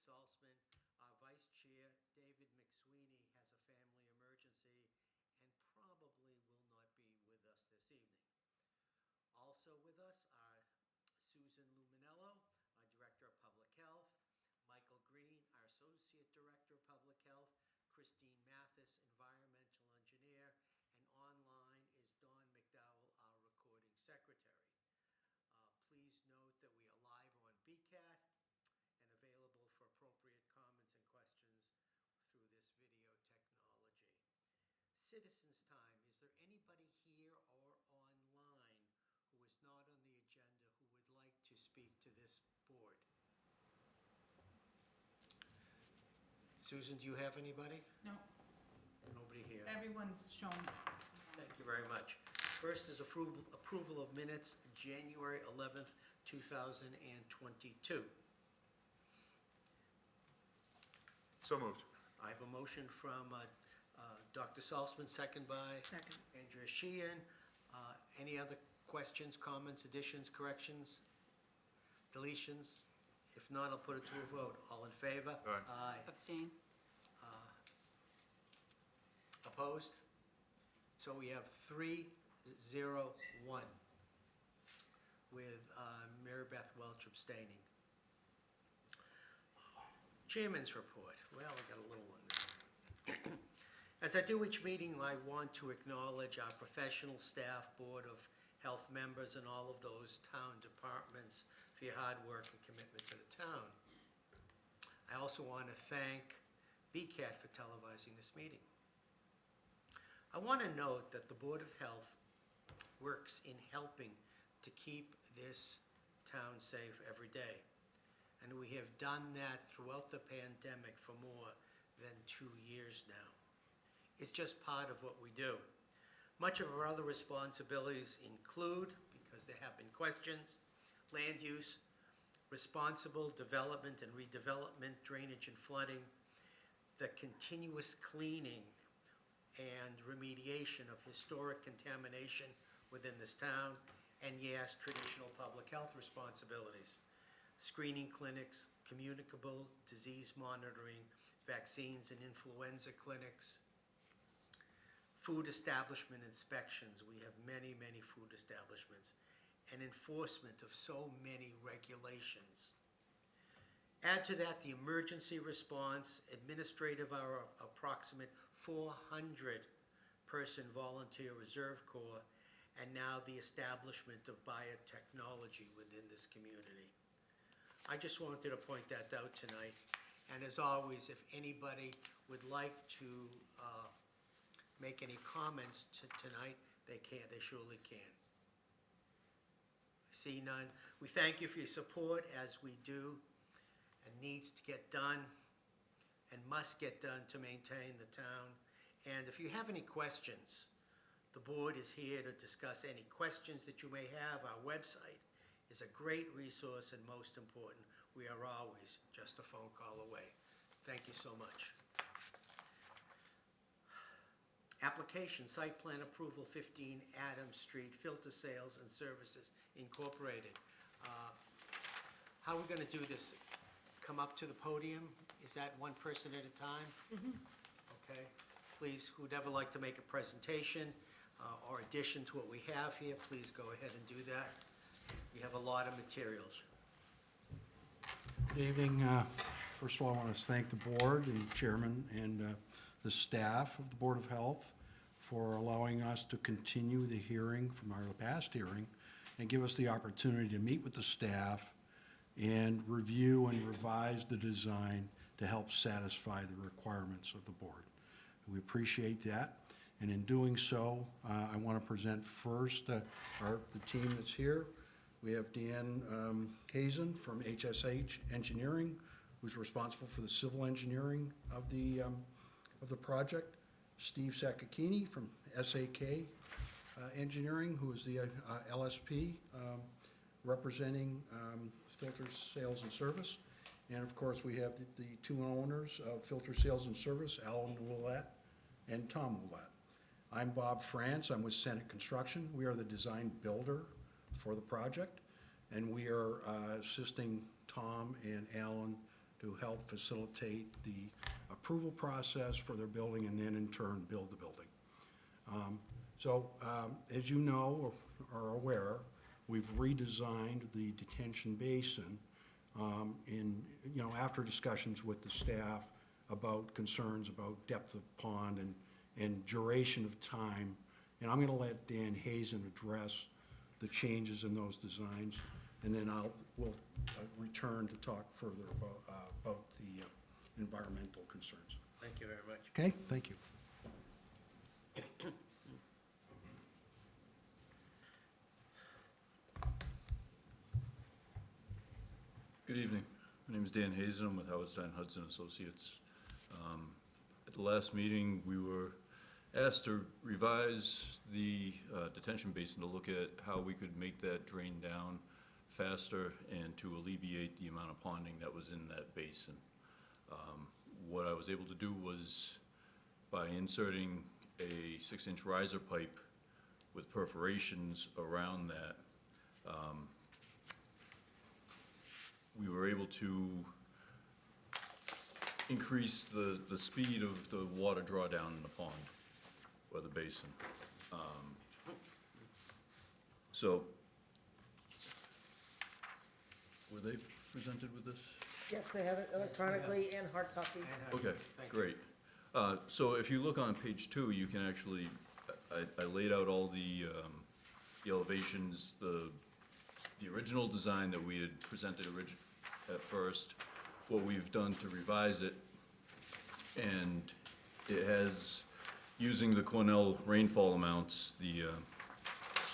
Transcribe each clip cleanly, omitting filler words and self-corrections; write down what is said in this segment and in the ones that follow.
Saltzman. Our Vice Chair, David McSweeney, has a family emergency and probably will not be with us this evening. Also with us are Susan Luminello, our Director of Public Health, Michael Green, our Associate Director of Public Health, Christine Mathis, Environmental Engineer, and online is Dawn McDowell, our Recording Secretary. Please note that we are live on BCAT and available for appropriate comments and questions through this video technology. Citizens time. Is there anybody here or online who is not on the agenda who would like to speak to this board? Susan, do you have anybody? No, Nobody here. everyone's shown. Thank you very much. First is approval of minutes, January 11th, 2022. So moved. I have a motion from Dr. Saltzman, second by Second. Andrea Sheehan. Any other questions, comments, additions, corrections, deletions? If not, I'll put it to a vote. All in favor? Aye. Aye. Abstain. Opposed? So we have 3-0-1 with Mary Beth Welch abstaining. Chairman's report. Well, I got a little one. As I do each meeting, I want to acknowledge our professional staff, Board of Health members, and all of those town departments for your hard work and commitment to the town. I also want to thank BCAT for televising this meeting. I want to note that the Board of Health works in helping to keep this town safe every day. And we have done that throughout the pandemic for more than 2 years now. It's just part of what we do. Much of our other responsibilities include, because there have been questions, land use, responsible development and redevelopment, drainage and flooding, the continuous cleaning and remediation of historic contamination within this town, and yes, traditional public health responsibilities. Screening clinics, communicable disease monitoring, vaccines and influenza clinics, food establishment inspections. We have many, many food establishments, and enforcement of so many regulations. Add to that the emergency response, administrative, our approximate 400-person volunteer reserve corps, and now the establishment of biotechnology within this community. I just wanted to point that out tonight. And as always, if anybody would like to make any comments tonight, they surely can. I see none. We thank you for your support, as we do, and needs to get done and must get done to maintain the town. And if you have any questions, the board is here to discuss any questions that you may have. Our website is a great resource, and most important, we are always just a phone call away. Thank you so much. Application, site plan approval, 15 Adams Street, Filter Sales and Services Incorporated. How are we going to do this? Come up to the podium? Is that one person at a time? Mm-hmm. Okay. Please, who'd ever like to make a presentation or addition to what we have here, please go ahead and do that. We have a lot of materials. Good evening. First of all, I want to thank the board and chairman and the staff of the Board of Health for allowing us to continue the hearing from our past hearing and give us the opportunity to meet with the staff and review and revise the design to help satisfy the requirements of the board. We appreciate that. And in doing so, I want to present first the team that's here. We have Dan Hazen from HSH Engineering, who's responsible for the civil engineering of the project. Steve Sakakini from SAK Engineering, who is the LSP representing Filter Sales and Service. And of course, we have the two owners of Filter Sales and Service, Alan Ouellette and Tom Ouellette. I'm Bob France. I'm with Senate Construction. We are the design builder for the project, and we are assisting Tom and Alan to help facilitate the approval process for their building and then in turn build the building. As you know or are aware, we've redesigned the detention basin after discussions with the staff about concerns about depth of pond and duration of time. And I'm gonna let Dan Hazen address the changes in those designs, and then we'll return to talk further about the environmental concerns. Thank you very much. Okay, thank you. Good evening. My name is Dan Hazen. I'm with Howard Stein Hudson Associates. At the last meeting, we were asked to revise the detention basin to look at how we could make that drain down faster and to alleviate the amount of ponding that was in that basin. What I was able to do was, by inserting a 6-inch riser pipe with perforations around that, we were able to increase the speed of the water drawdown in the pond or the basin. So, were they presented with this? Yes, they have it electronically and hard copy. Okay, Thank you. great. So if you look on page 2, you can actually, I laid out all the elevations, the original design that we had presented at first, what we've done to revise it, and it has, using the Cornell rainfall amounts, the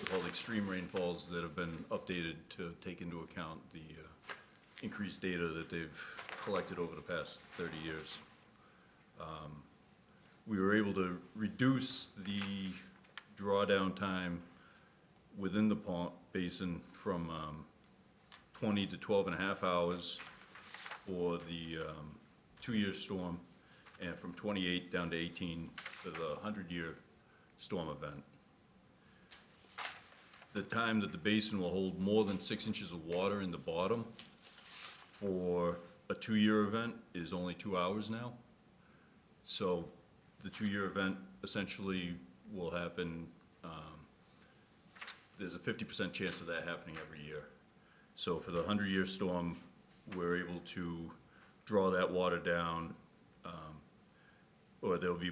called extreme rainfalls that have been updated to take into account the increased data that they've collected over the past 30 years. We were able to reduce the drawdown time within the pond basin from 20 to 12 and a half hours for the 2-year storm, and from 28 down to 18 for the 100-year storm event. The time that the basin will hold more than 6 inches of water in the bottom for a 2-year event is only 2 hours now. So the 2-year event essentially will happen, there's a 50% chance of that happening every year. So for the 100-year storm, we're able to draw that water down, or there'll be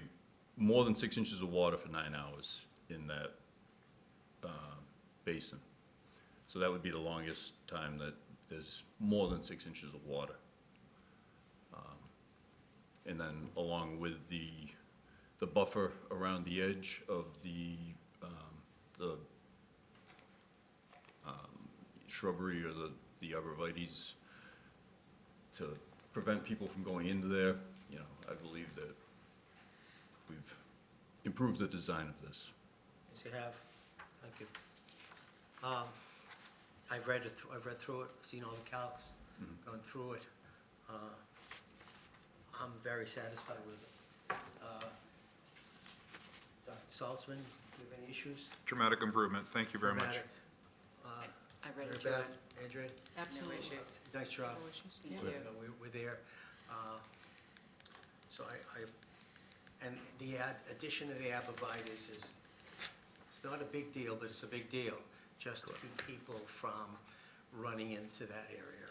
more than 6 inches of water for 9 hours in that basin. So that would be the longest time that there's more than 6 inches of water. And then along with the buffer around the edge of the shrubbery or the arborvitaes to prevent people from going into there, I believe that we've improved the design of this. Yes, you have. Thank you. I've read through it, seen all the calcs, gone through it. I'm very satisfied with it. Dr. Saltzman, do you have any issues? Dramatic improvement. Thank you very much. Dramatic. I read Mary through Beth, it. Adrian, Absolutely. No issues. nice job. No issues. Thank We're- you. We're there. So and the addition of the abrevieties is, it's not a big deal, but it's a big deal, just to keep people from running into that area.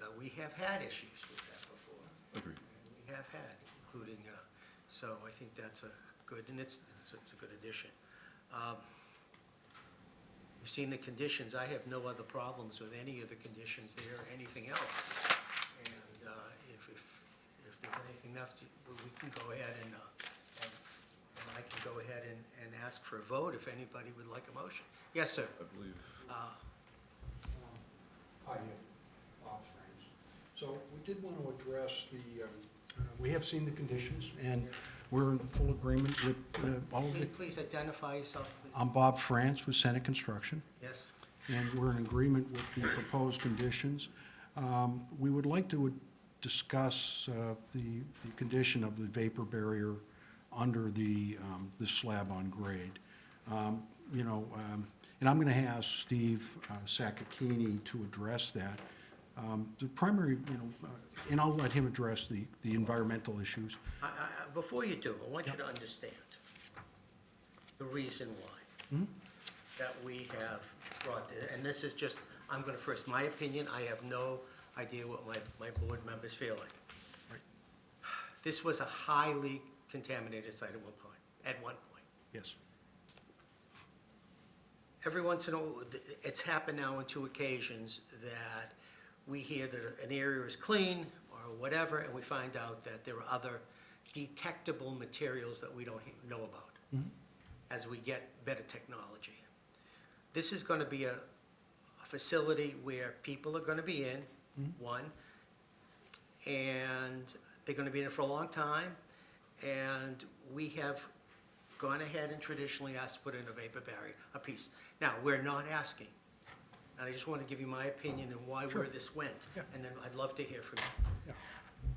And we have had issues with that before. Agreed. We have had, including, so I think that's a good, and it's a good addition. You've seen the conditions. I have no other problems with any of the conditions there or anything else. And if there's anything else, we can go ahead and I can go ahead and ask for a vote if anybody would like a motion. Yes, sir. I believe. Hi, Bob Franks. So we did want to address we have seen the conditions, and we're in full agreement with all of it. Please identify yourself, please. I'm Bob France with Senate Construction, Yes. and we're in agreement with the proposed conditions. We would like to discuss the condition of the vapor barrier under the slab on grade. And I'm going to ask Steve Sakakini to address that. The primary, and I'll let him address the environmental issues. Before you do, I want you to understand the reason why that we have brought this, and this is just, I'm gonna first, my opinion, I have no idea what my board members feel like. Right. This was a highly contaminated site at one point. Yes. Every once in a while, it's happened now on 2 occasions that we hear that an area is clean or whatever, and we find out that there are other detectable materials that we don't know about as we get better technology. This is gonna be a facility where people are gonna be in, one, and they're gonna be in it for a long time, and we have gone ahead and traditionally asked to put in a vapor barrier, a piece. Now, we're not asking, and I just want to give you my opinion and why, where this went, Yeah. and then I'd love to hear from you. Yeah.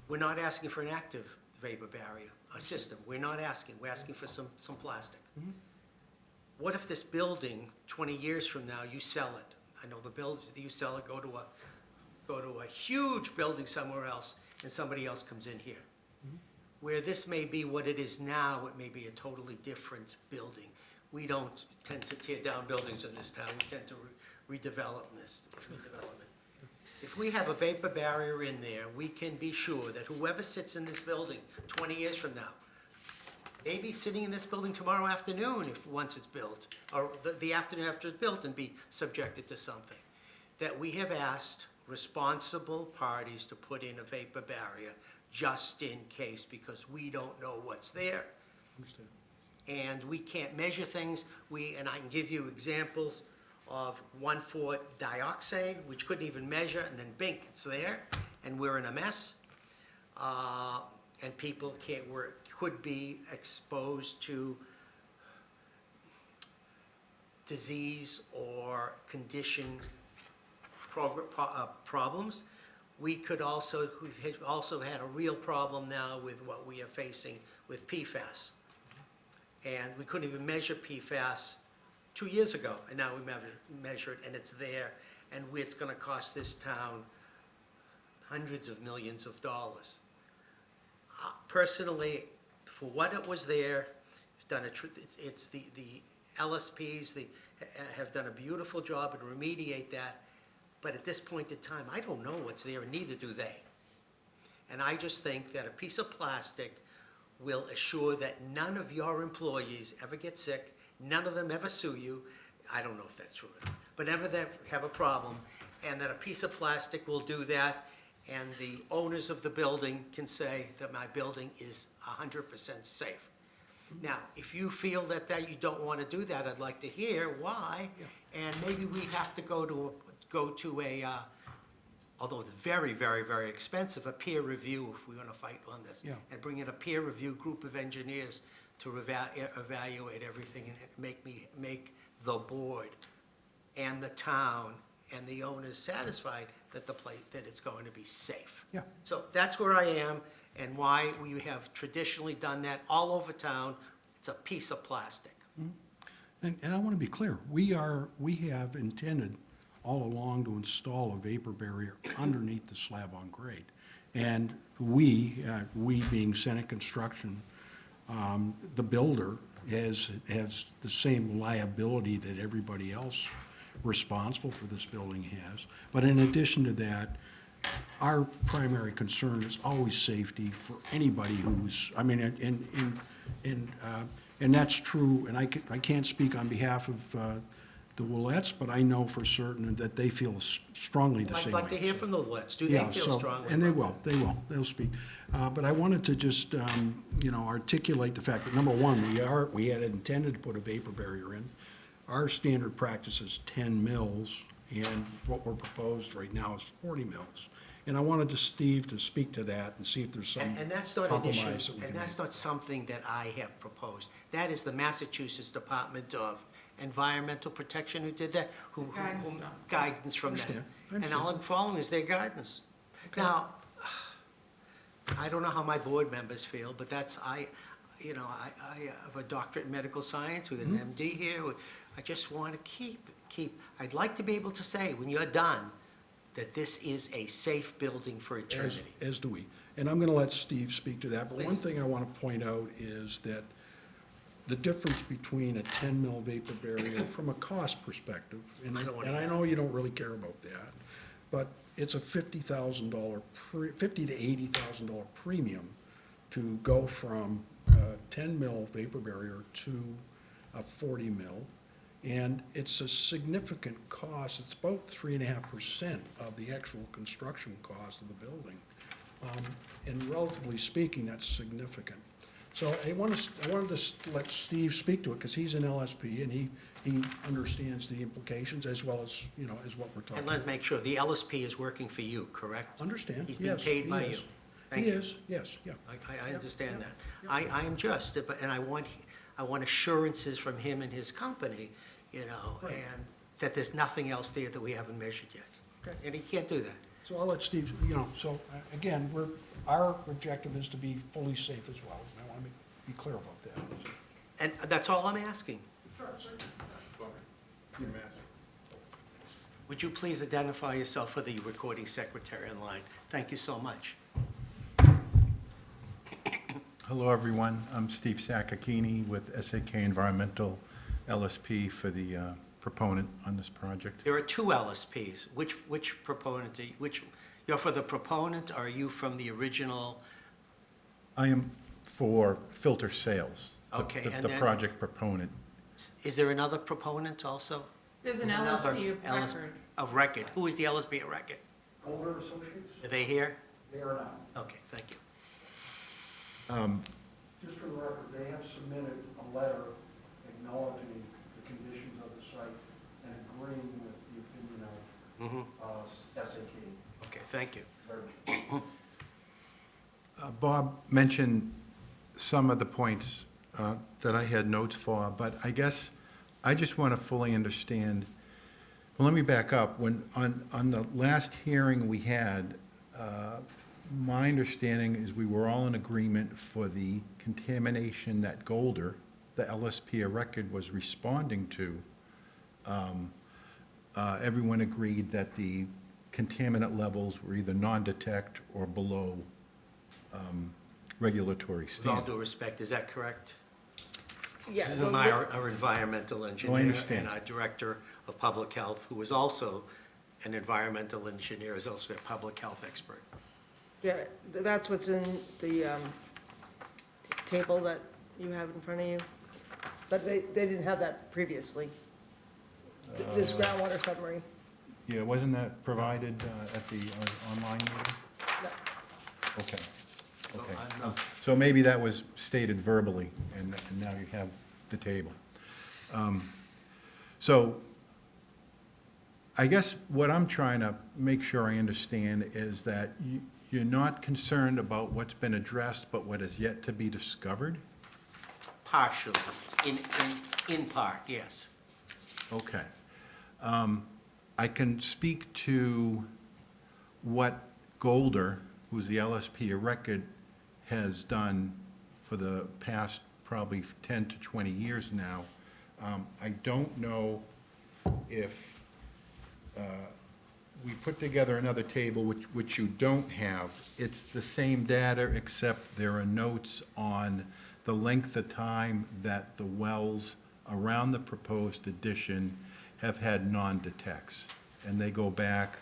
We're not asking for an active vapor barrier, a system. We're not asking, we're asking for some plastic. What if this building, 20 years from now, you sell it? I know the buildings, you sell it, go to a huge building somewhere else, and somebody else comes in here. Where this may be what it is now, it may be a totally different building. We don't tend to tear down buildings in this town, we tend to redevelop redevelopment. If we have a vapor barrier in there, we can be sure that whoever sits in this building 20 years from now, maybe sitting in this building tomorrow afternoon, once it's built, or the afternoon after it's built, and be subjected to something. That we have asked responsible parties to put in a vapor barrier just in case, because we don't know what's there. Understand. And we can't measure things. And I can give you examples of 1,4 dioxane, which couldn't even measure, and then bink, it's there, and we're in a mess. And people could be exposed to disease or condition problems. We've also had a real problem now with what we are facing with PFAS. And we couldn't even measure PFAS 2 years ago, and now we measure it, and it's there, and it's gonna cost this town hundreds of millions of dollars. Personally, for what it was there, it's the LSPs, have done a beautiful job and remediate that. But at this point in time, I don't know what's there, and neither do they. And I just think that a piece of plastic will assure that none of your employees ever get sick, none of them ever sue you, I don't know if that's true or not, but ever have a problem, and that a piece of plastic will do that, and the owners of the building can say that my building is 100% safe. Now, if you feel that you don't want to do that, I'd like to hear why, and maybe we have to go to a, although it's very, very, very expensive, a peer review if we're gonna fight on this. Yeah. And bring in a peer review group of engineers to evaluate everything and make the board and the town and the owners satisfied that that it's going to be safe. Yeah. So that's where I am, and why we have traditionally done that all over town. It's a piece of plastic. And I want to be clear, we have intended all along to install a vapor barrier underneath the slab on grade. And we being Senate Construction, the builder has the same liability that everybody else responsible for this building has. But in addition to that, our primary concern is always safety for anybody who's, I mean, and that's true, and I can't speak on behalf of the Willettes, but I know for certain that they feel strongly the same I'd way. like to hear from the Willettes. Do they Yeah, feel so- strongly? And they about will, they'll speak. But I wanted to just, articulate the fact that, number one, we had intended to put a vapor barrier in. Our standard practice is 10 mils, and what we're proposed right now is 40 mils. And I wanted Steve to speak to that and see if there's some And that's not an issue, compromise that we and can that's make. not something that I have proposed. That is the Massachusetts Department of Environmental Protection who did that, who guidance from them. Understand. I And all I'm following is their guidance. Now, I don't know how my board members feel, but I have a doctorate in medical science, with an Mm-hmm. MD here. I just want to keep, I'd like to be able to say, when you're done, that this is a safe building for eternity. As do we. And I'm gonna let Steve speak to that, but one Please. thing I wanna point out is that the difference between a 10 mil vapor barrier from a cost perspective, and I don't wanna and I hear know you don't really care about that, but it's a $50,000, $50,000 to $80,000 premium to go from a 10 mil vapor barrier to a 40 mil. And it's a significant cost. It's about 3.5% of the actual construction cost of the building. And relatively speaking, that's significant. So I wanted to let Steve speak to it, because he's an LSP, and he understands the implications as well as, you know, as what we're talking And about. let's make sure, the LSP is working for you, correct? Understand, He's being yes, paid he by is. you. Thank He you. is, yes, yeah. I understand that. I am just, but, and I want assurances from him and his company, you know, Right. and that there's nothing else there that we haven't measured yet. Okay. And he can't do that. So I'll let Steve, you know, so again, our objective is to be fully safe as well. And I want to be clear about that. And that's all I'm asking. Sure, certainly. Would you please identify yourself for the recording secretary in line? Thank you so much. Hello, everyone. I'm Steve Sakakini with SAK Environmental LSP for the proponent on this project. There are two LSPs. Which proponent, you're for the proponent, or are you from the original? I am for filter sales. Okay, and The then- project proponent. Is there another proponent also? There's an There's another LSP of LS record. Of record. Who is the LSP of record? Older Associates? Are they here? They are now. Okay, thank you. Just for the record, they have submitted a letter acknowledging the conditions of the site and agreeing with the opinion of SAK. Okay, thank you. Bob mentioned some of the points that I had notes for, but I guess I just want to fully understand. Well, let me back up. On the last hearing we had, my understanding is we were all in agreement for the contamination that Golder, the LSP of record, was responding to. Everyone agreed that the contaminant levels were either non-detect or below regulatory With all standard. due respect, is that correct? Yeah, This is well, our environmental engineer. understand. And our director of public health, who is also an environmental engineer, is also a public health expert. yeah, that's what's in the table that you have in front of you. But they didn't have that previously. This groundwater summary. Yeah, wasn't that provided at the online meeting? No. Okay, So okay. I'm not- So maybe that was stated verbally, and now you have the table. So I guess what I'm trying to make sure I understand is that you're not concerned about what's been addressed, but what is yet to be discovered? Partially, in part, yes. Okay. I can speak to what Golder, who's the LSP of record, has done for the past probably 10 to 20 years now. I don't know if we put together another table, which you don't have. It's the same data, except there are notes on the length of time that the wells around the proposed addition have had non-detects. And they go back,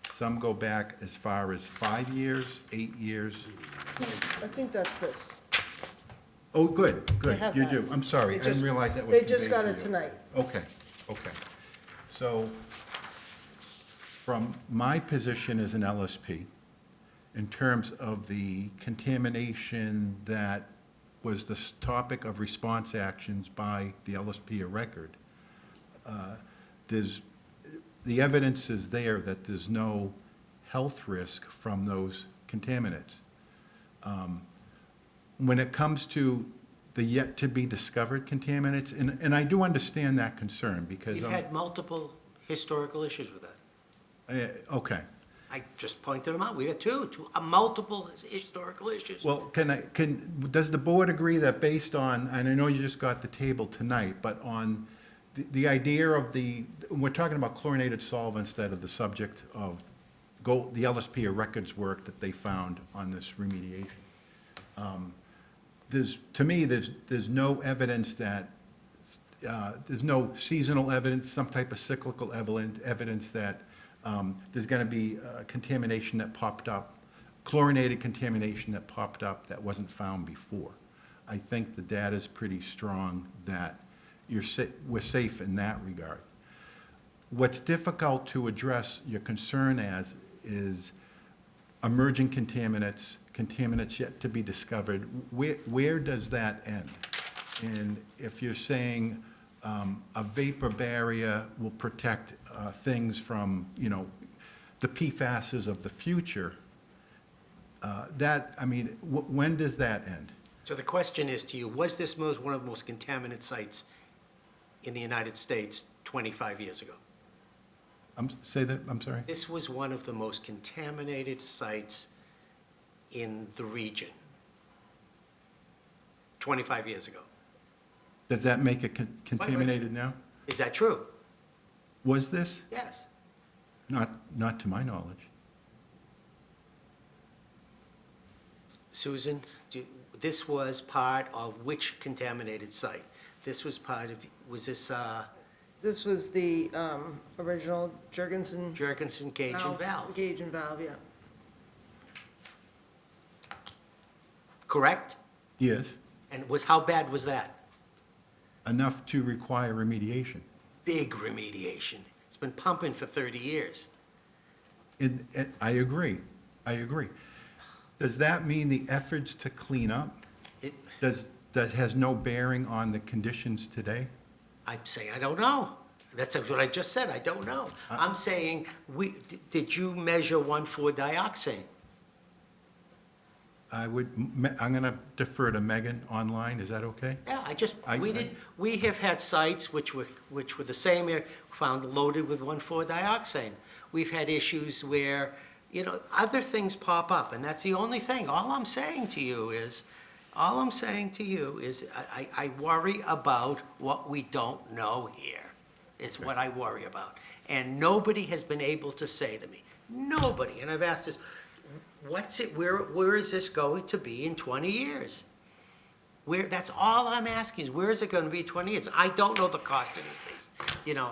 some go back as far as 5 years, 8 years. I think that's this. Oh, good, good, have you that. do. I'm sorry, I They didn't just- realize that was They conveyed just got to it you. tonight. Okay, okay. So, from my position as an LSP, in terms of the contamination that was the topic of response actions by the LSP of record, the evidence is there that there's no health risk from those contaminants. When it comes to the yet-to-be-discovered contaminants, and I do understand that concern, because You've had multiple historical issues with that. okay. I just pointed them out. We had two multiple historical issues. Well, does the board agree that based on, and I know you just got the table tonight, but on the idea of we're talking about chlorinated solvents that are the subject of the LSP or records work that they found on this remediation. To me, there's no evidence that, there's no seasonal evidence, some type of cyclical evidence that there's going to be contamination that popped up, chlorinated contamination that popped up that wasn't found before. I think the data is pretty strong that we're safe in that regard. What's difficult to address your concern as is emerging contaminants, contaminants yet to be discovered. Where does that end? And if you're saying a vapor barrier will protect things from, the PFASs of the future, when does that end? So the question is to you, was this one of the most contaminated sites in the United States 25 years ago? Say that, I'm sorry? This was one of the most contaminated sites in the region 25 years ago. Does that make it contaminated now? Is that true? Was this? Yes. Not to my knowledge. Susan, this was part of which contaminated site? This was part of, was this This was the original Jurgensen. Jurgensen gauge and valve? Gauge and valve, yeah. Correct? Yes, And how bad was that? enough to require remediation. Big remediation. It's been pumping for 30 years. I agree. Does that mean the efforts to clean up It, has no bearing on the conditions today? I'd say, I don't know. That's what I just said, I don't know. I'm saying, did you measure 1,4-dioxane? I'm going to defer to Megan online, is that okay? Yeah, we have had sites which were the same, found loaded with 1,4-dioxane. We've had issues where, other things pop up, and that's the only thing. All I'm saying to you is, I worry about what we don't know here, is what I worry about. And nobody has been able to say to me, nobody, and I've asked this, where is this going to be in 20 years? That's all I'm asking is, where is it going to be in 20 years? I don't know the cost of these things.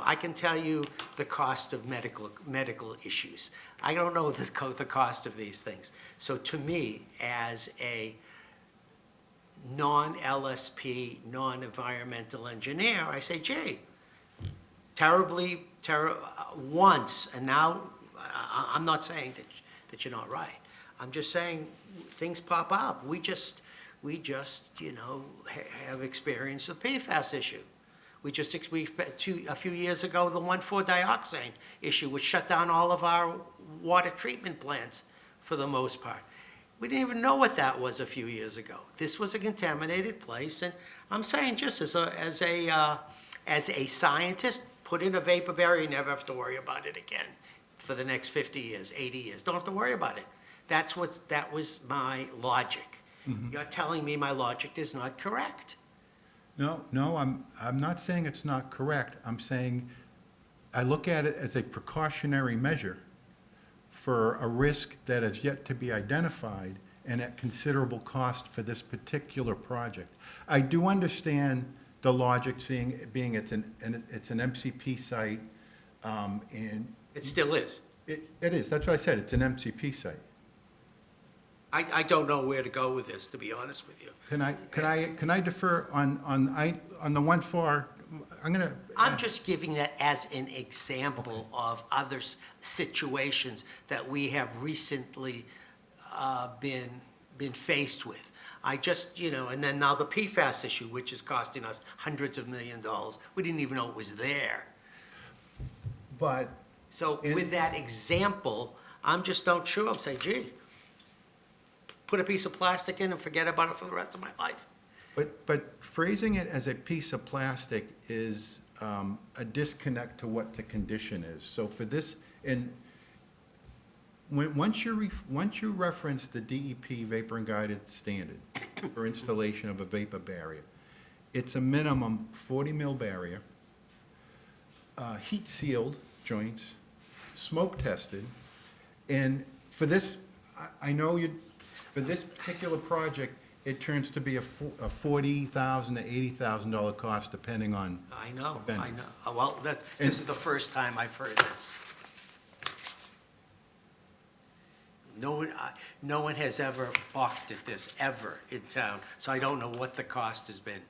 I can tell you the cost of medical issues. I don't know the cost of these things. So to me, as a non-LSP, non-environmental engineer, I say, gee, once, and now, I'm not saying that you're not right. I'm just saying, things pop up. We just, have experienced the PFAS issue. A few years ago, the 1,4-dioxane issue, which shut down all of our water treatment plants for the most part. We didn't even know what that was a few years ago. This was a contaminated place, and I'm saying, just as a scientist, put in a vapor barrier, you never have to worry about it again for the next 50 years, 80 years. Don't have to worry about it. That was my logic. Mm-hmm. You're telling me my logic is not correct. No, I'm not saying it's not correct. I'm saying I look at it as a precautionary measure for a risk that is yet to be identified and at considerable cost for this particular project. I do understand the logic, being it's an MCP site, and It still is. it is. That's what I said. It's an MCP site. I don't know where to go with this, to be honest with you. Can I defer on the 1,4? I'm just giving that as an example of other situations that we have recently been faced with. I just, and then now the PFAS issue, which is costing us hundreds of $millions. We didn't even know it was there. But So with that example, I'm just not sure. I'm saying, gee, put a piece of plastic in and forget about it for the rest of my life. But phrasing it as a piece of plastic is a disconnect to what the condition is. So for this, once you reference the DEP vapor and guided standard for installation of a vapor barrier, it's a minimum 40 mil barrier, heat sealed joints, smoke tested, And for this, I know you, for this particular project, it turns to be a $40,000 to $80,000 cost depending on, I know, Ben. I know. Well, this is the first time I've heard this. No one has ever balked at this, ever, in town, so I don't know what the cost has been.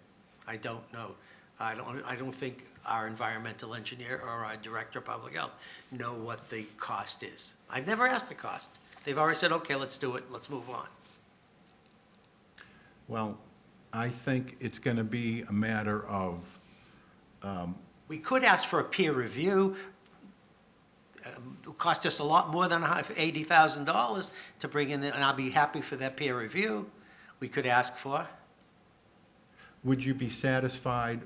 I don't know. I don't think our environmental engineer or our director of public health know what the cost is. I've never asked the cost. They've already said, okay, let's do it, let's move on. well, I think it's gonna be a matter of, We could ask for a peer review. It would cost us a lot more than $80,000 to bring in, and I'll be happy for that peer review. We could ask for. would you be satisfied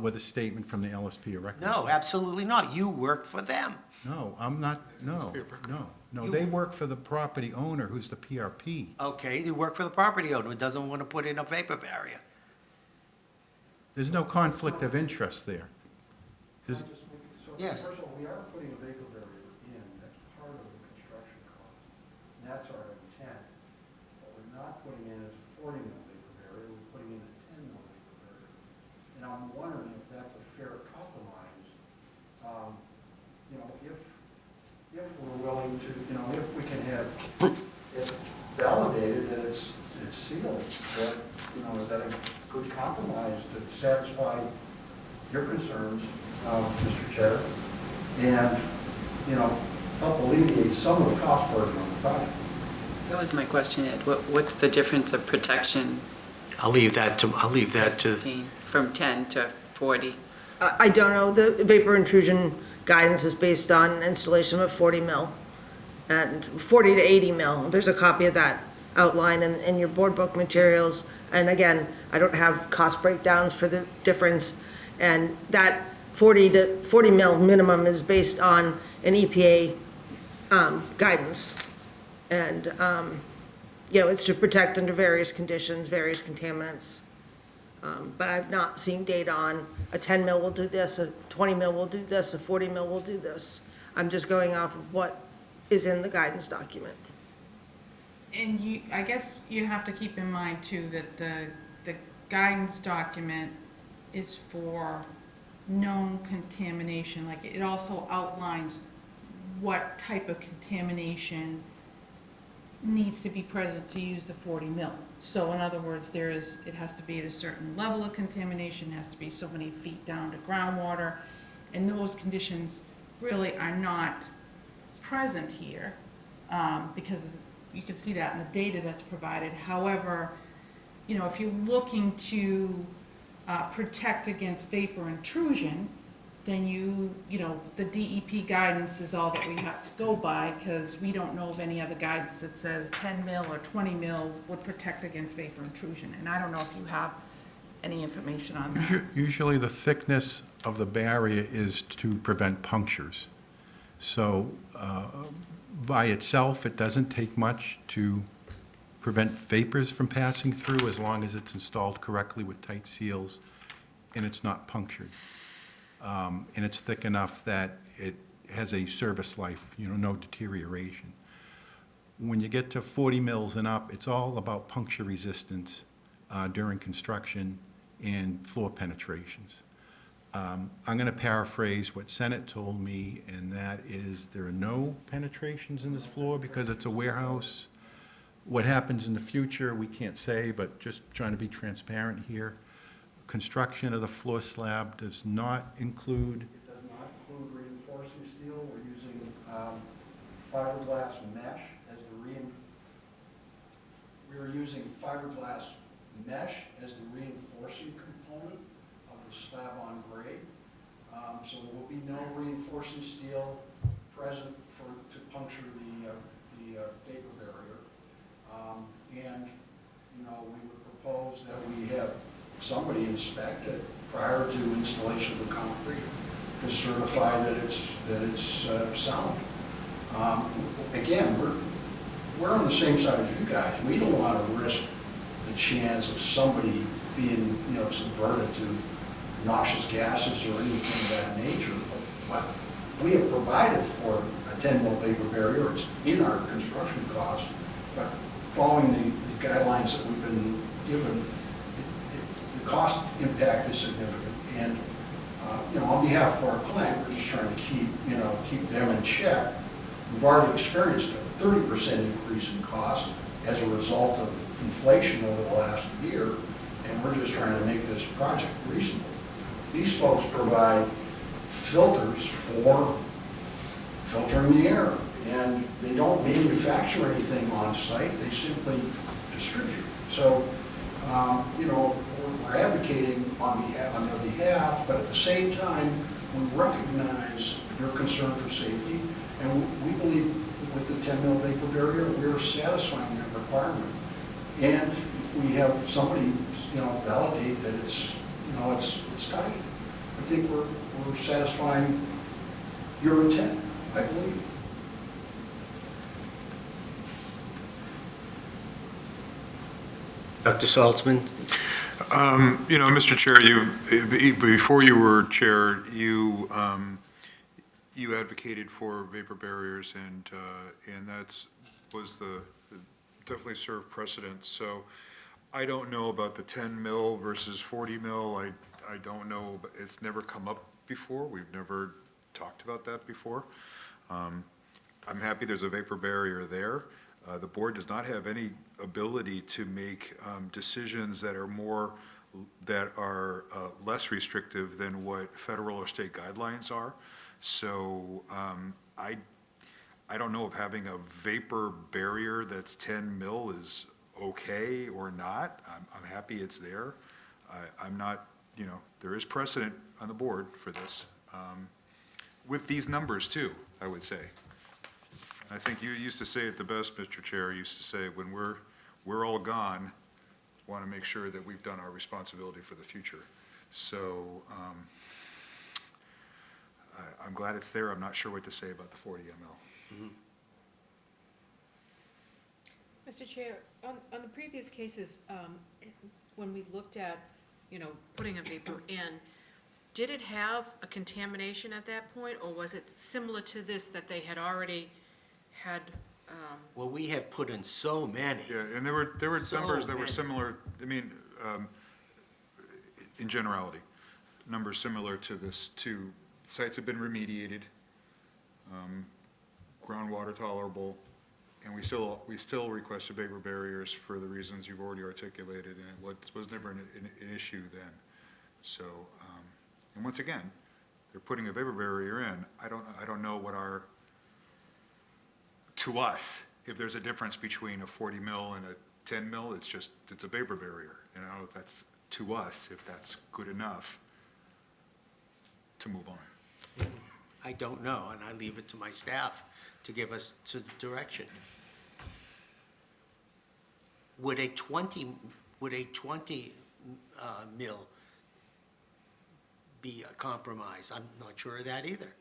with a statement from the LSP or record? No, absolutely not. You work for them. No, I'm not, no, they work for the property owner who's the PRP. Okay, you work for the property owner who doesn't want to put in a vapor barrier. There's no conflict of interest there. There's- Yes. First of all, we are putting a vapor barrier in, that's part of the construction cost, and that's our intent. What we're not putting in is a 40 mil vapor barrier, we're putting in a 10 mil vapor barrier. And I'm wondering if that's a fair compromise, if we're willing to, if we can have it validated that it's sealed, that, is that a good compromise to satisfy your concerns, Mr. Chair, and, help alleviate some of the cost burden on the project. That was my question, Ed. What's the difference of protection I'll leave that to, 16 from 10 to 40? I don't know, the vapor intrusion guidance is based on installation of 40 mil and 40 to 80 mil. There's a copy of that outlined in your board book materials. And again, I don't have cost breakdowns for the difference. And that 40 mil minimum is based on an EPA guidance. And, it's to protect under various conditions, various contaminants. But I've not seen data on a 10 mil will do this, a 20 mil will do this, a 40 mil will do this. I'm just going off of what is in the guidance document. And I guess you have to keep in mind too, that the guidance document is for known contamination. Like, it also outlines what type of contamination needs to be present to use the 40 mil. So in other words, it has to be at a certain level of contamination, has to be so many feet down to groundwater, and those conditions really are not present here, because you can see that in the data that's provided. However, if you're looking to protect against vapor intrusion, then the DEP guidance is all that we have to go by, because we don't know of any other guidance that says 10 mil or 20 mil would protect against vapor intrusion. And I don't know if you have any information on that. Usually the thickness of the barrier is to prevent punctures. So by itself, it doesn't take much to prevent vapors from passing through as long as it's installed correctly with tight seals and it's not punctured. And it's thick enough that it has a service life, no deterioration. When you get to 40 mils and up, it's all about puncture resistance during construction and floor penetrations. I'm going to paraphrase what Senate told me, and that is there are no penetrations in this floor because it's a warehouse. What happens in the future, we can't say, but just trying to be transparent here. Construction of the floor slab does not include. It does not include reinforcing steel. We're using fiberglass mesh as the we're using fiberglass mesh as the reinforcing component of the slab on grade. So there will be no reinforcing steel present to puncture the vapor barrier. And we would propose that we have somebody inspect it prior to installation of the concrete to certify that it's sound. Again, we're on the same side as you guys. We don't want to risk the chance of somebody being, subverted to noxious gases or anything of that nature. But we have provided for a 10 mil vapor barrier, it's in our construction cost, but following the guidelines that we've been given, the cost impact is significant. And, on behalf of our client, we're just trying to keep them in check. We've already experienced a 30% increase in cost as a result of inflation over the last year, and we're just trying to make this project reasonable. These folks provide filters for filtering the air, and they don't manufacture anything on site, they simply distribute. So, we're advocating on their behalf, but at the same time, we recognize your concern for safety, and we believe with the 10 mil vapor barrier, we're satisfying that requirement. And we have somebody, validate that it's tight. I think we're satisfying your intent, I believe. Dr. Saltzman? Mr. Chair, before you were chair, you advocated for vapor barriers, and definitely served precedent. So I don't know about the 10 mil versus 40 mil. I don't know, but it's never come up before. We've never talked about that before. I'm happy there's a vapor barrier there. The board does not have any ability to make decisions that are less restrictive than what federal or state guidelines are. So I don't know if having a vapor barrier that's 10 mil is okay or not. I'm happy it's there. I'm not, there is precedent on the board for this. With these numbers too, I would say. I think you used to say it the best, Mr. Chair. You used to say, when we're all gone, want to make sure that we've done our responsibility for the future. So I'm glad it's there. I'm not sure what to say about the 40 ml. Mr. Chair, on the previous cases, when we looked at, putting a vapor in, did it have a contamination at that point, or was it similar to this that they had already had? Well, we have put in so many. Yeah, and there were So numbers that were many. similar, in generality, numbers similar to this, sites have been remediated, groundwater tolerable, and we still requested vapor barriers for the reasons you've already articulated, and it was never an issue then. So, and once again, they're putting a vapor barrier in. I don't know what to us, if there's a difference between a 40 mil and a 10 mil, it's a vapor barrier. And I don't know if that's, to us, if that's good enough to move on. I don't know, and I leave it to my staff to give us direction. Would a 20 mil be a compromise? I'm not sure of that either.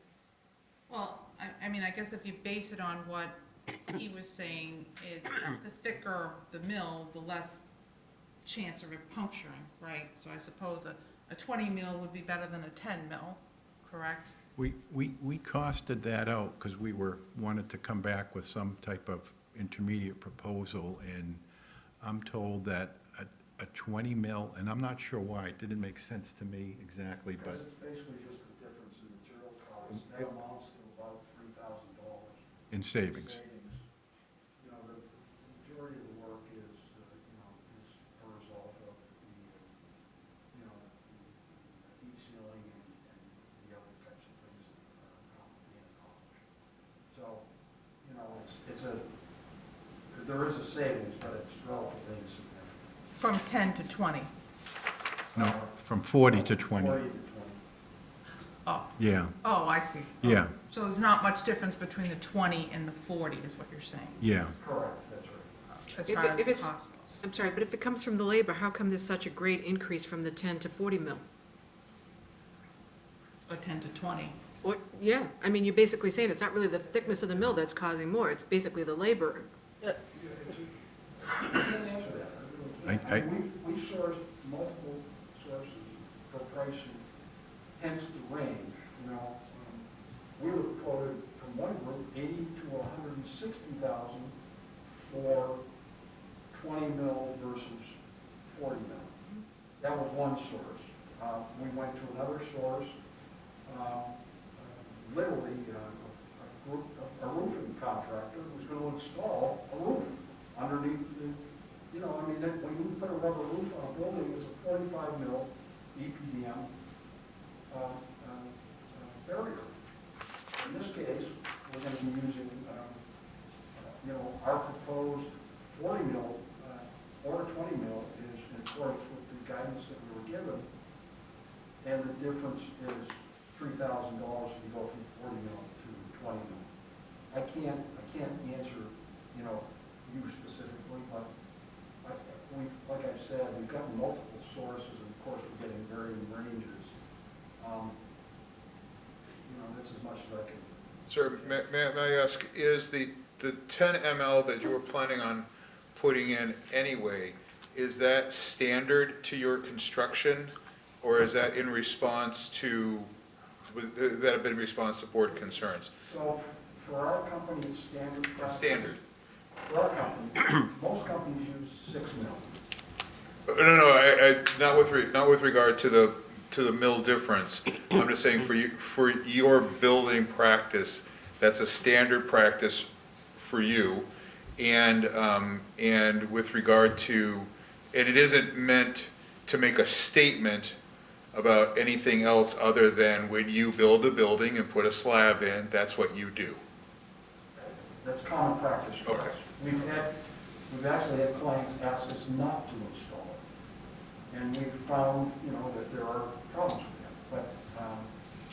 Well, I guess if you base it on what he was saying, the thicker the mill, the less chance of it puncturing, right? So I suppose a 20 mil would be better than a 10 mil, correct? We costed that out because we wanted to come back with some type of intermediate proposal, and I'm told that a 20 mil, and I'm not sure why, it didn't make sense to me exactly, but. It's basically just the difference in material costs. That amounts to about $3,000. In savings. The majority of the work is a result of the heat sealing and the other types of things that are being accomplished. So, there is a savings, but it's relatively insignificant. From 10 to 20. No, from 40 to 20. 40 to 20. Oh, Yeah, oh, I see. yeah, So there's not much difference between the 20 and the 40 is what you're saying, yeah. Correct, that's right. as If far it- as if the it's- cost goes. I'm sorry, but if it comes from the labor, how come there's such a great increase from the 10 to 40 mil? Or 10 to 20. Or, yeah, you're basically saying it's not really the thickness of the mill that's causing more, it's basically the labor. I can't answer that. I really can't. We sourced multiple sources for pricing, hence the range, We were quoted from one group, 80 to 160,000 for 20 mil versus 40 mil. That was one source. We went to another source, literally a roofing contractor who's going to install a roof underneath the, you know, I mean, when you put a rubber roof on a building, it's a 45 mil EPDM barrier. In this case, we're going to be using, you know, our proposed 40 mil or 20 mil is in accordance with the guidance that we were given, and the difference is $3,000 if you go from 40 mil to 20 mil. I can't answer, you know, you specifically, but like I said, we've got multiple sources, and of course, we're getting varying ranges. You know, that's as much as I can. Sir, may I ask, is the 10 ml that you were planning on putting in anyway, is that standard to your construction? Or is that in response to, would that have been in response to board concerns? So for our company, it's standard practice. Standard. For our company, most companies use 6 mil. No, not with regard to the mill difference. I'm just saying for your building practice, that's a standard practice for you. And with regard to, and it isn't meant to make a statement about anything else other than when you build a building and put a slab in, that's what you do. That's common practice for us. Okay. We've actually had clients ask us not to install it. And we've found, you know, that there are problems with that. But,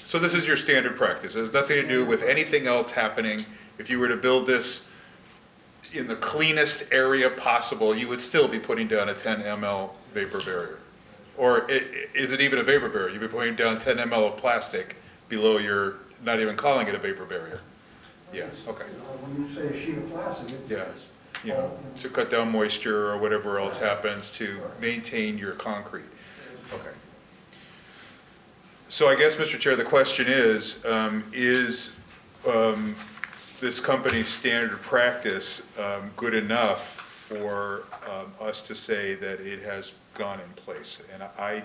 So this is your standard practice. It has nothing to do with anything else happening. If you were to build this in the cleanest area possible, you would still be putting down a 10 ml vapor barrier. Or is it even a vapor barrier? You'd be putting down 10 ml of plastic below your, not even calling it a vapor barrier. Yeah, okay. you know, when you say a sheet of plastic, it's. Yeah. You know, to cut down moisture or whatever else happens to maintain your concrete. Okay. So I guess, Mr. Chair, the question is this company's standard practice good enough for us to say that it has gone in place? And I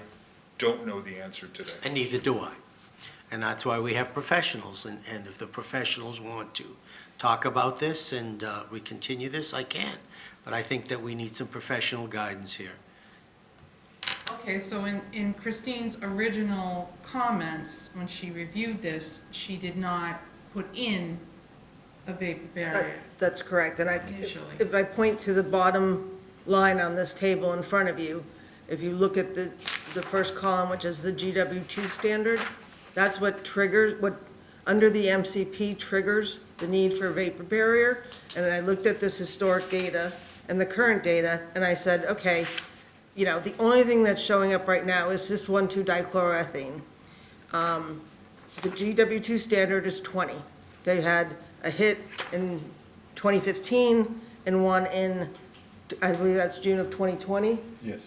don't know the answer to that. And neither do I. And that's why we have professionals, and if the professionals want to talk about this and we continue this, I can. But I think that we need some professional guidance here. Okay, so in Christine's original comments, when she reviewed this, she did not put in a vapor barrier That's correct, and initially. if I point to the bottom line on this table in front of you, if you look at the first column, which is the GW2 standard, that's what triggers, what, under the MCP triggers the need for a vapor barrier. And I looked at this historic data and the current data, and I said, okay, you know, the only thing that's showing up right now is this 1,2-dichloroethane. The GW2 standard is 20. They had a hit in 2015 and one in, I believe that's June of 2020. Yes.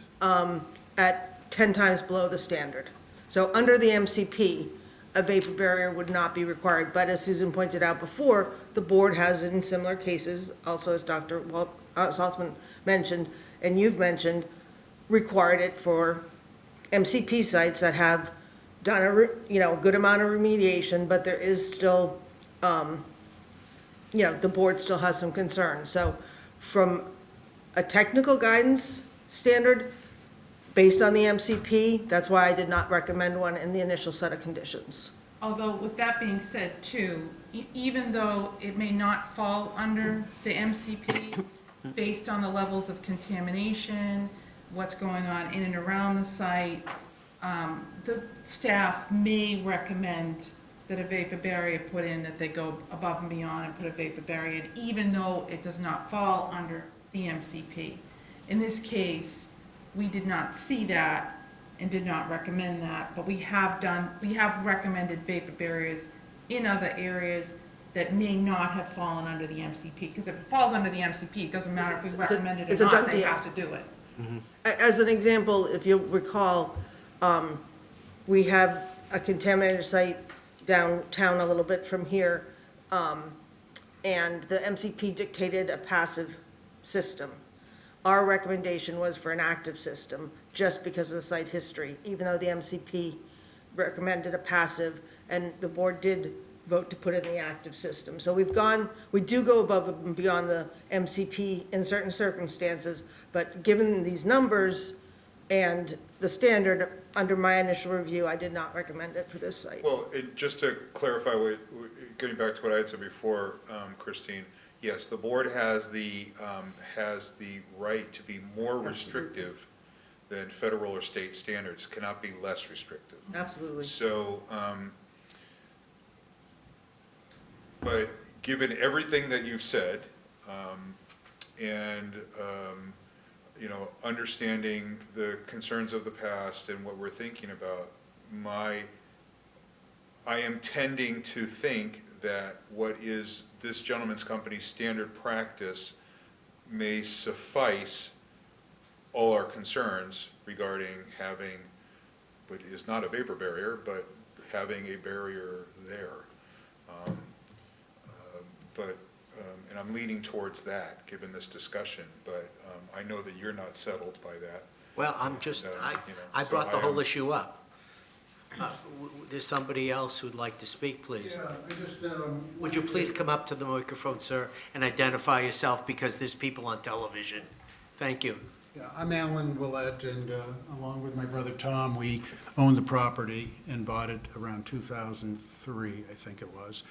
At 10 times below the standard. So under the MCP, a vapor barrier would not be required. But as Susan pointed out before, the board has in similar cases, also as Dr. Saltzman mentioned, and you've mentioned, required it for MCP sites that have done a good amount of remediation, but there is still, the board still has some concern. So from a technical guidance standard, based on the MCP, that's why I did not recommend one in the initial set of conditions. Although, with that being said too, even though it may not fall under the MCP, based on the levels of contamination, what's going on in and around the site, the staff may recommend that a vapor barrier put in, that they go above and beyond and put a vapor barrier in, even though it does not fall under the MCP. In this case, we did not see that and did not recommend that, but we have recommended vapor barriers in other areas that may not have fallen under the MCP, because if it falls under the MCP, it doesn't matter if we recommend it it's or a done not, they deal. have to do it. As an example, if you'll recall, we have a contaminated site downtown a little bit from here. And the MCP dictated a passive system. Our recommendation was for an active system, just because of the site history, even though the MCP recommended a passive, and the board did vote to put in the active system. So we do go above and beyond the MCP in certain circumstances, but given these numbers and the standard, under my initial review, I did not recommend it for this site. Well, just to clarify, getting back to what I had said before, Christine, yes, the board has the right to be more restrictive than federal or state standards, cannot be less restrictive. Absolutely. So, but given everything that you've said, and, understanding the concerns of the past and what we're thinking about, I am tending to think that what is this gentleman's company's standard practice may suffice all our concerns regarding having, what is not a vapor barrier, but having a barrier there. And I'm leaning towards that, given this discussion, but I know that you're not settled by that. Well, I brought the whole so issue up. There's somebody else who'd like to speak, please. Yeah, I just, Would you please come up to the microphone, sir, and identify yourself, because there's people on television. Thank you. Yeah, I'm Alan Willett, and along with my brother Tom, we owned the property and bought it around 2003, I think it was.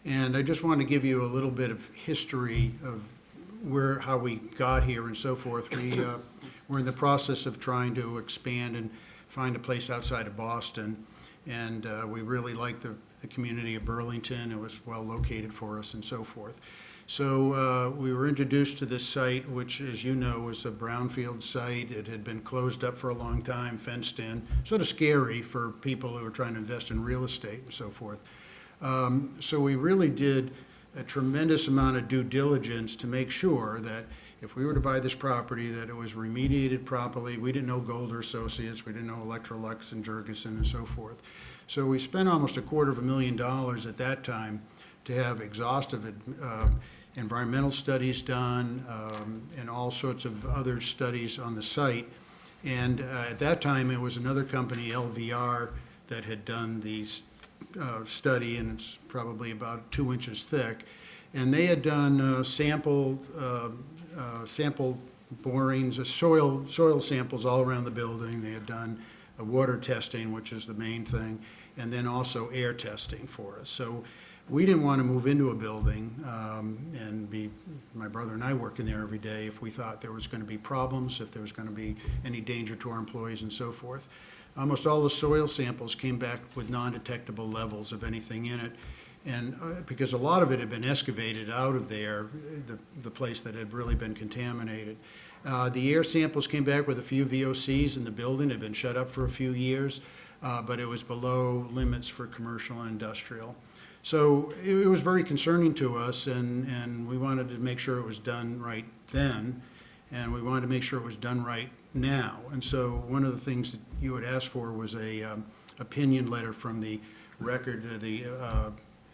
And I just wanted to give you a little bit of history of how we got here and so forth. We're in the process of trying to expand and find a place outside of Boston. And we really liked the community of Burlington. It was well located for us and so forth. So we were introduced to this site, which, as you know, was a brownfield site. It had been closed up for a long time, fenced in, sort of scary for people who were trying to invest in real estate and so forth. So we really did a tremendous amount of due diligence to make sure that if we were to buy this property, that it was remediated properly. We didn't know Golder Associates, we didn't know Electrolux and Jurgensen and so forth. So we spent almost $250,000 at that time to have exhaustive environmental studies done, and all sorts of other studies on the site. And at that time, it was another company, LVR, that had done these study, and it's probably about 2 inches thick. And they had done sample borings, soil samples all around the building. They had done water testing, which is the main thing, and then also air testing for us. So we didn't want to move into a building and be, my brother and I working there every day, if we thought there was going to be problems, if there was going to be any danger to our employees and so forth. Almost all the soil samples came back with non-detectable levels of anything in it. And because a lot of it had been excavated out of there, the place that had really been contaminated. The air samples came back with a few VOCs in the building. It had been shut up for a few years, but it was below limits for commercial and industrial. So it was very concerning to us, and we wanted to make sure it was done right then, and we wanted to make sure it was done right now. And so one of the things that you had asked for was a opinion letter from the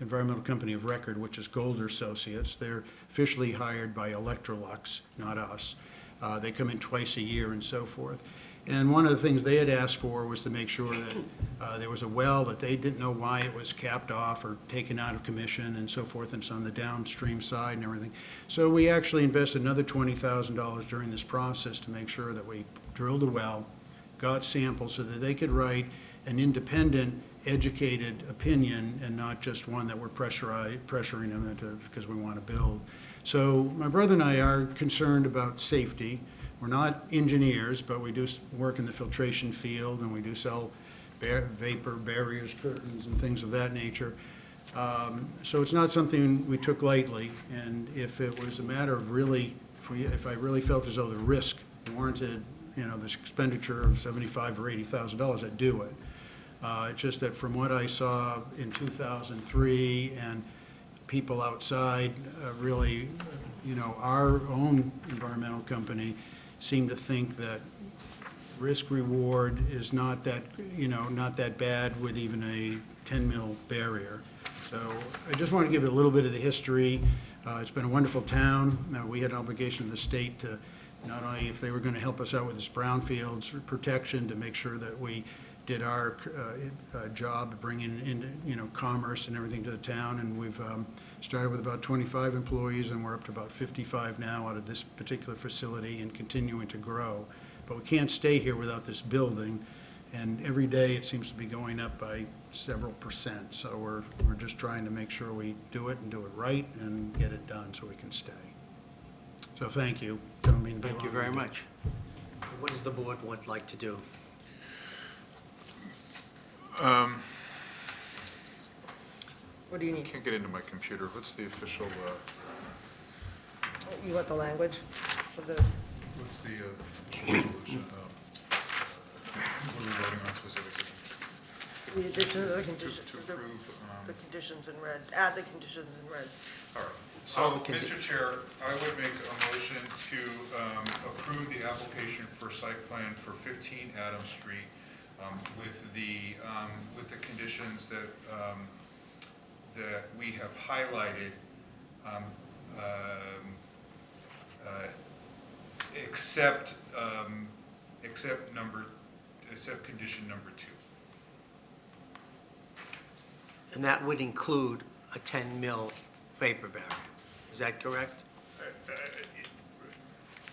environmental company of record, which is Golder Associates. They're officially hired by Electrolux, not us. They come in twice a year and so forth. And one of the things they had asked for was to make sure that there was a well that they didn't know why it was capped off or taken out of commission and so forth, and it's on the downstream side and everything. So we actually invested another $20,000 during this process to make sure that we drilled a well, got samples so that they could write an independent, educated opinion and not just one that we're pressuring them into because we want to build. So my brother and I are concerned about safety. We're not engineers, but we do work in the filtration field, and we do sell vapor barriers, curtains, and things of that nature. So it's not something we took lightly, and if it was a matter of really, if I really felt as though the risk warranted, this expenditure of $75,000 or $80,000, I'd do it. It's just that from what I saw in 2003 and people outside, really, our own environmental company seemed to think that risk-reward is not that, not that bad with even a 10 mil barrier. So I just want to give you a little bit of the history. It's been a wonderful town. We had an obligation to the state to not only if they were going to help us out with this brownfields protection, to make sure that we did our job of bringing in, commerce and everything to the town. And we've started with about 25 employees, and we're up to about 55 now out of this particular facility and continuing to grow. But we can't stay here without this building. And every day it seems to be going up by several percent. So we're just trying to make sure we do it and do it right and get it done so we can stay. So thank you. Don't mean to be Thank you very much. What does the board like to do? What do you I need? can't get into my computer. What's the official, You want the language of the, what's the resolution? What are we voting on specifically? the addition of the condition, To approve, the conditions in red, add the conditions in red. all right. So, Mr. Chair, I would make a motion to approve the application for site plan for 15 Adams Street with the conditions that we have highlighted, except condition number 2. And that would include a 10 mil vapor barrier. Is that correct?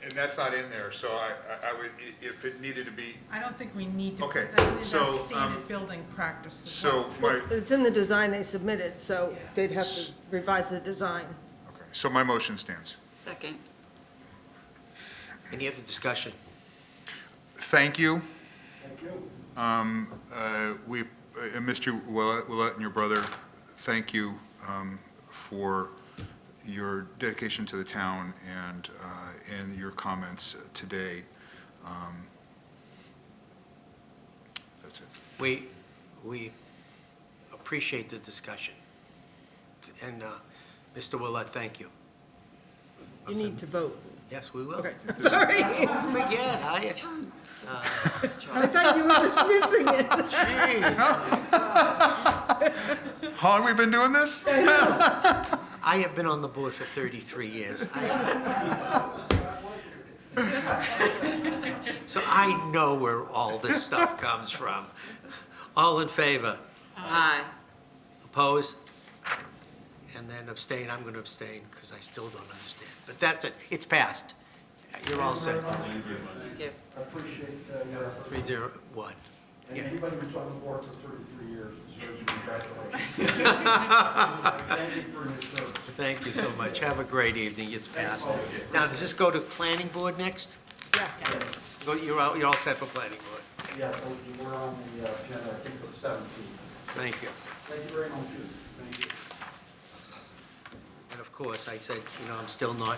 And that's not in there, so I would, if it needed to be, I don't think we need to Okay, put that in, so, that's standard building practices. so my, It's in the design they submitted, so Yeah. they'd have to revise the design. okay, so my motion stands. Second. Any other discussion? Thank you. Thank you. Mr. Willett and your brother, thank you for your dedication to the town and your comments today. That's it. We appreciate the discussion. And, Mr. Willett, thank you. You need to vote. Yes, we will. Okay, sorry. Forget, I thought you were dismissing it. Gee, How long have we been doing this? I have been on the board for 33 years. So I know where all this stuff comes from. All in favor? Aye. Oppose? And then abstain, I'm going to abstain because I still don't understand. But that's it, it's passed. You're all set. Thank you. I appreciate your effort. 301. And Yeah. anybody who's on the board for 33 years deserves congratulations. Thank you for your service. Thank you so much. Have a great evening. It's passed. Now, does this go to planning board next? Yeah. You're all set for planning board. Yeah, we're on the agenda, I think, for the 17th. Thank you. Thank you very much. Thank you. And of course, I said, I'm still not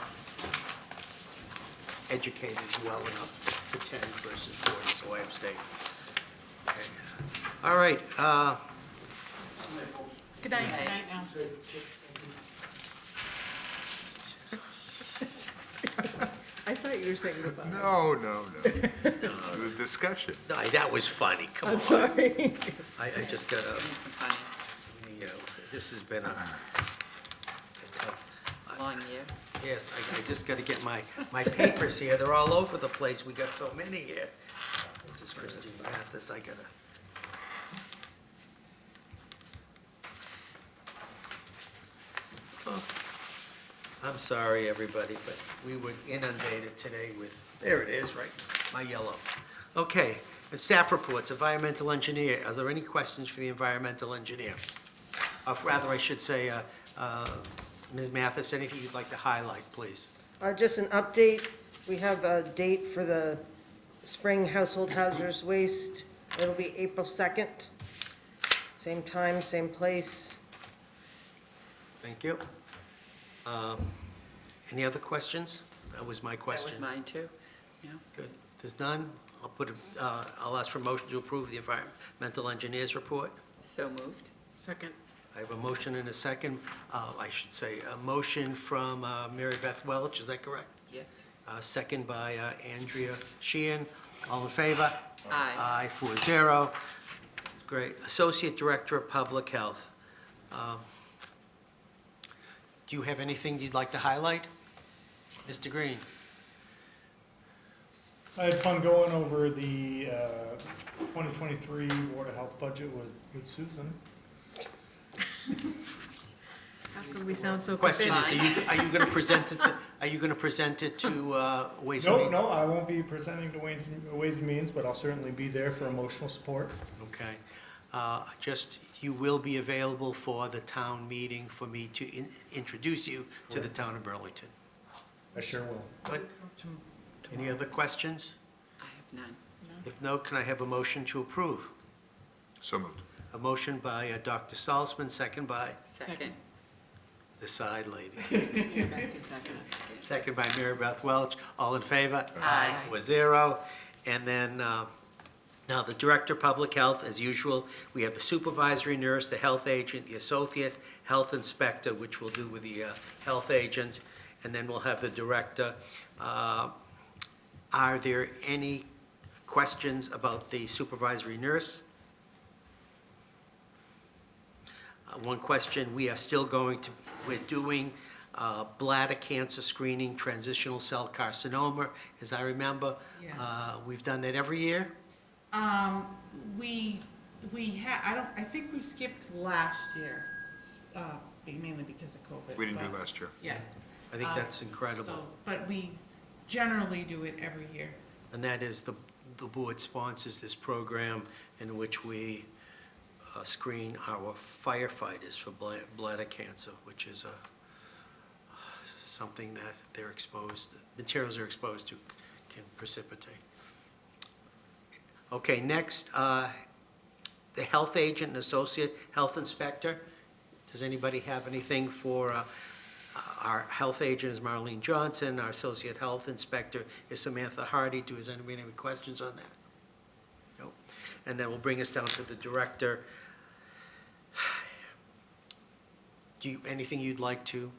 educated well enough for 10 versus 40, so I abstain. Okay. All right, Good night. Good night. now. I thought you were saying goodbye. No. It was discussion. no, that was funny, come on. I'm sorry. I just gotta, It's funny. this has been a tough, Long year. yes, I just gotta get my papers here, they're all over the place, we got so many here. This is Christine Mathis, I gotta. Oh, I'm sorry, everybody, but we were inundated today with, there it is, right, my yellow. Okay, and staff reports, environmental engineer, are there any questions for the environmental engineer? Rather, I should say, Ms. Mathis, anything you'd like to highlight, please? Just an update, we have a date for the spring household hazardous waste. It'll be April 2nd. Same time, same place. Thank you. Any other questions? That was my That question. was mine too. Yeah. Good. There's none? I'll ask for a motion to approve the environmental engineer's report. So moved. Second. I have a motion and a second. I should say, a motion from Mary Beth Welch, is that correct? Yes. Second by Andrea Sheehan. All in favor? Aye. Aye, 4-0. Great. Associate Director of Public Health. Do you have anything you'd like to highlight? Mr. Green? I had fun going over the 2023 Board of Health budget with Susan. How come we sound so Question convinced? is, are you going to present it to, Ways and No, Means? no, I won't be presenting to Ways and Means, but I'll certainly be there for emotional support. Okay. You will be available for the town meeting for me to introduce you to the town of Burlington. I sure will. Good. Any other questions? I have none. If no, can I have a motion to approve? So moved. A motion by Dr. Salzman, second by Second. the side lady. Back in seconds. Second by Mary Beth Welch. All in favor? Aye. 4-0. And then, now the Director of Public Health, as usual, we have the supervisory nurse, the health agent, the associate health inspector, which we'll do with the health agent, and then we'll have the director. Are there any questions about the supervisory nurse? One question, we're doing bladder cancer screening, transitional cell carcinoma, as I remember. Yes. We've done that every year? I think we skipped last year, mainly because of COVID. We didn't do but- last year. Yeah. I think Um, that's incredible. So, but we generally do it every year. And that is, the board sponsors this program in which we screen our firefighters for bladder cancer, which is something that materials they're exposed to can precipitate. Okay, next, the health agent and associate health inspector. Does anybody have anything for, our health agent is Marlene Johnson, our associate health inspector is Samantha Hardy. Does anybody have any questions on that? No. And that will bring us down to the director. Anything you'd like to?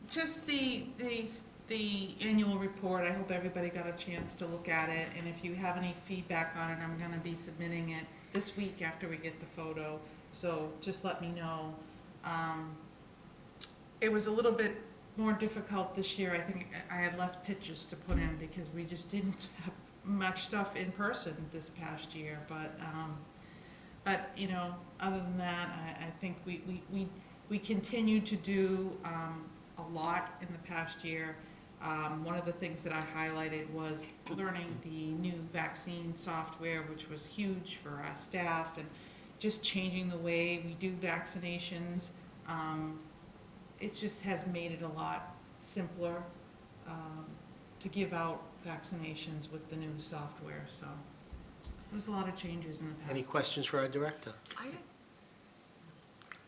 Just the annual report, I hope everybody got a chance to look at it, and if you have any feedback on it, I'm gonna be submitting it this week after we get the photo, so just let me know. It was a little bit more difficult this year, I think I had less pictures to put in because we just didn't have much stuff in person this past year, but, you know, other than that, I think we continue to do, a lot in the past year. One of the things that I highlighted was learning the new vaccine software, which was huge for our staff, and just changing the way we do vaccinations. It just has made it a lot simpler to give out vaccinations with the new software, so there's a lot of changes in the past. Any questions for our director? I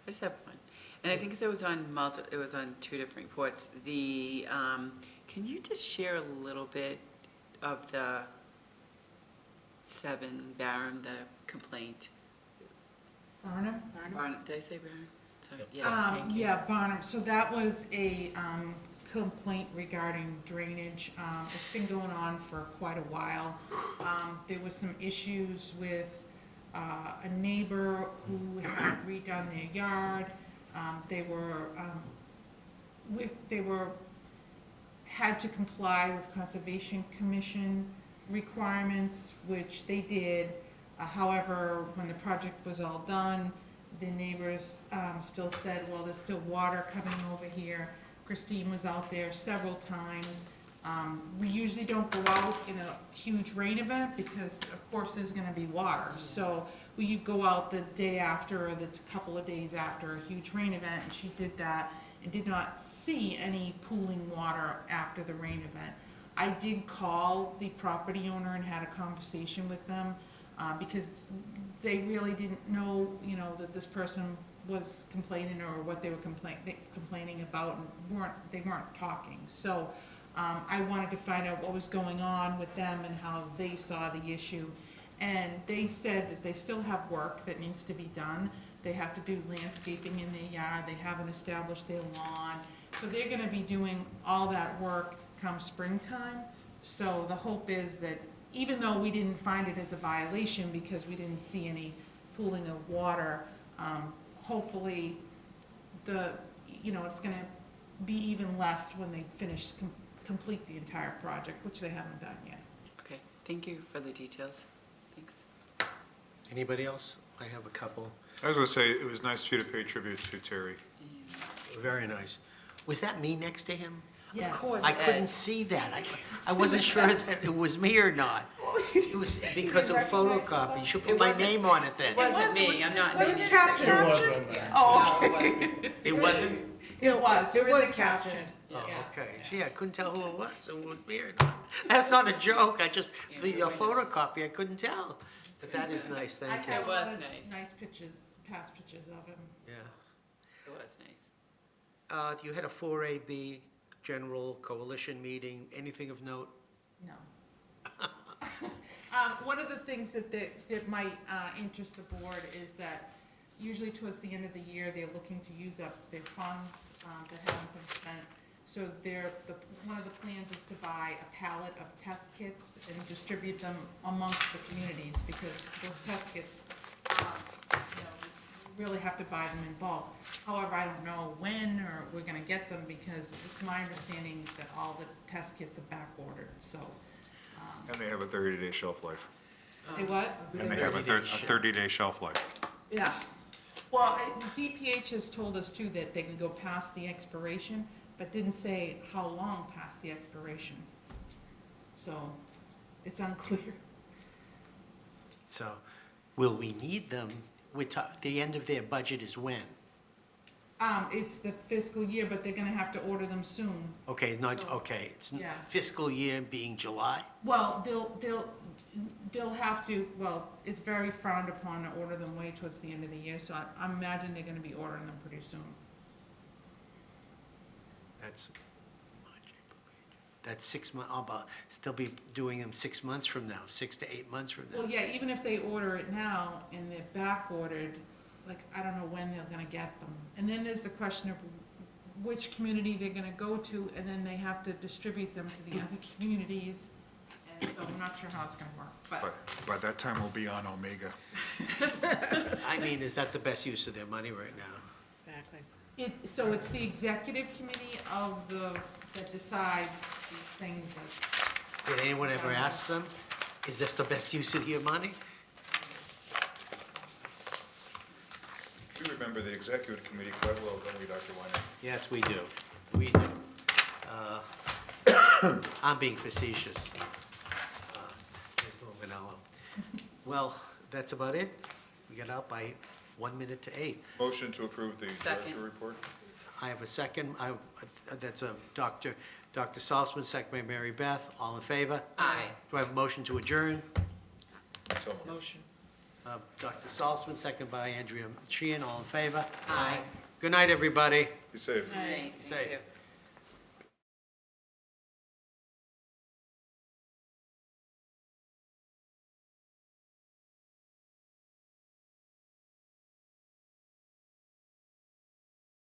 just have one, and I think it was on two different reports. Can you just share a little bit of the 7 Barham, the complaint? Barnum? Barnum, did I say Barham? Sorry, yes, thank you. Yeah, Barnum, so that was a complaint regarding drainage. It's been going on for quite a while. There was some issues with a neighbor who had redone their yard. Had to comply with Conservation Commission requirements, which they did. However, when the project was all done, the neighbors still said, well, there's still water coming over here. Christine was out there several times. We usually don't go out in a huge rain event because, of course, there's gonna be water. So we go out the day after or the couple of days after a huge rain event, and she did that and did not see any pooling water after the rain event. I did call the property owner and had a conversation with them because they really didn't know, you know, that this person was complaining or what they were complaining about, and they weren't talking. So I wanted to find out what was going on with them and how they saw the issue. And they said that they still have work that needs to be done. They have to do landscaping in their yard, they haven't established their lawn. So they're gonna be doing all that work come springtime. So the hope is that even though we didn't find it as a violation because we didn't see any pooling of water, hopefully the it's gonna be even less when they complete the entire project, which they haven't done yet. Okay, thank you for the details. Thanks. Anybody else? I have a couple. I was gonna say, it was nice of you to pay tribute to Terry. Very nice. Was that me next to him? Yes. Of course, I Ed. couldn't see that. I wasn't sure that it was me or not. It was because of photocopy. You should put It my wasn't- name on it then. It wasn't me, I'm not. Was it naming captioned? It it. was on there. Oh, No, it wasn't. It wasn't? it was, there It was is a caption. Oh, Yeah. okay. Gee, I couldn't tell who it was, so it was me or not. That's not a joke, the photocopy, I couldn't tell. But that is nice, I thank you. have It a lot was of nice. nice pictures, past pictures of him. Yeah. It was nice. You had a 4AB general coalition meeting, anything of note? No. One of the things that might interest the board is that usually towards the end of the year, they're looking to use up their funds that haven't been spent. So one of the plans is to buy a pallet of test kits and distribute them amongst the communities, because those test kits, you really have to buy them in bulk. However, I don't know when or we're gonna get them, because it's my understanding that all the test kits are back ordered, so. And they have a 30-day shelf life. Hey, what? And they have a 30-day shelf life. Yeah. Well, DPH has told us too that they can go past the expiration, but didn't say how long past the expiration. So, it's unclear. So, will we need them? The end of their budget is when? It's the fiscal year, but they're gonna have to order them soon. Okay, okay, it's Yeah. fiscal year being July? Well, they'll have to, well, it's very frowned upon to order them way towards the end of the year, so I imagine they're gonna be ordering them pretty soon. That's March, April, May. That's 6 months, they'll be doing them 6 months from now, 6 to 8 months from now. Well, yeah, even if they order it now and they're back ordered, like, I don't know when they're gonna get them. And then there's the question of which community they're gonna go to, and then they have to distribute them to the other communities. And so I'm not sure how it's gonna work, But but, by that time, we'll be on Omega. I mean, is that the best use of their money right now? Exactly. so it's the executive committee that decides these things like. Did anyone ever ask them, is this the best use of your money? We remember the executive committee quite well, don't we, Dr. Weiner? Yes, we do, we do. I'm being facetious. Ms. Luminello. Well, that's about it. We got out by 1 minute to 8. Motion to approve the Second. director report? I have a second, that's a Dr. Salzman, second by Mary Beth, all in favor? Aye. Do I have a motion to adjourn? So moved. Motion. Dr. Salzman, second by Andrea Sheehan, all in favor? Aye. Good night, everybody. Be safe. Aye. Say. Thank you.